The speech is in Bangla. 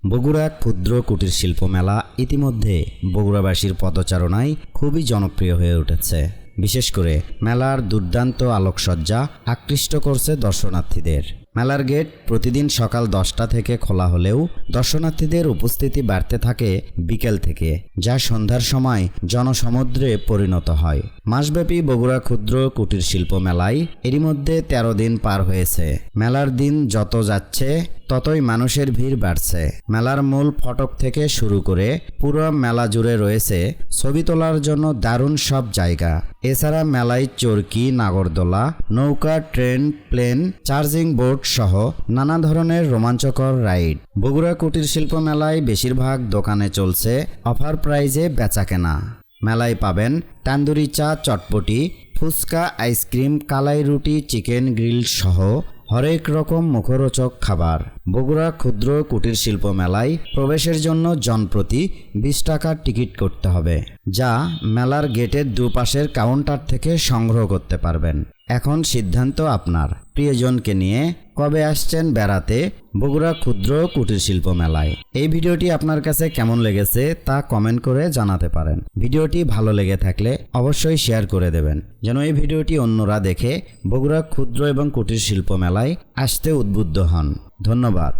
বগুড়া ক্ষুদ্র কুটির শিল্প মেলা ইতিমধ্যে বগুড়াবাসীর পদচারণায় খুবই জনপ্রিয় হয়ে উঠেছে। বিশেষ করে মেলার দুর্দান্ত আলোকসজ্জা আকৃষ্ট করছে দর্শনার্থীদের। মেলার গেট প্রতিদিন সকাল 10টা থেকে খোলা হলেও দর্শনার্থীদের উপস্থিতি বাড়তে থাকে বিকেল থেকে, যা সন্ধ্যার সময় জনসমুদ্রে পরিণত হয়। মাসব্যাপী বগুড়া ক্ষুদ্র কুটির শিল্প মেলায় এরই মধ্যে 13 দিন পার হয়েছে। মেলার দিন যত যাচ্ছে ততই মানুষের ভিড় বাড়ছে। মেলার মূল ফটক থেকে শুরু করে পুরো মেলা জুড়ে রয়েছে ছবি তোলার জন্য দারুণ সব জায়গা। এছাড়া মেলায় চরকি, নাগরদোলা, নৌকা, ট্রেন, প্লেন, চার্জিং বোর্ড সহ নানা ধরনের রোমাঞ্চকর রাইড। বগুড়া কুটির শিল্প মেলায় বেশিরভাগ দোকানে চলছে অফার প্রাইজে বেচাকেনা। মেলায় পাবেন তান্দুরি চা, চটপটি, ফুচকা, আইসক্রিম, কালাই রুটি, চিকেন গ্রিল সহ হরেক রকম মুখরোচক খাবার। বগুড়া ক্ষুদ্র কুটির শিল্প মেলায় প্রবেশের জন্য জনপ্রতি 20 টাকার টিকিট করতে হবে, যা মেলার গেটের দুপাশের কাউন্টার থেকে সংগ্রহ করতে পারবেন। এখন সিদ্ধান্ত আপনার। প্রিয়জনকে নিয়ে কবে আসছেন বেড়াতে বগুড়া ক্ষুদ্র কুটির শিল্প মেলায়? এই ভিডিওটি আপনার কাছে কেমন লেগেছে তা কমেন্ট করে জানাতে পারেন। ভিডিওটি ভালো লেগে থাকলে অবশ্যই শেয়ার করে দেবেন, যেন এই ভিডিওটি অন্যরা দেখে বগুড়া ক্ষুদ্র এবং কুটির শিল্প মেলায় আসতে উদ্বুদ্ধ হন। ধন্যবাদ।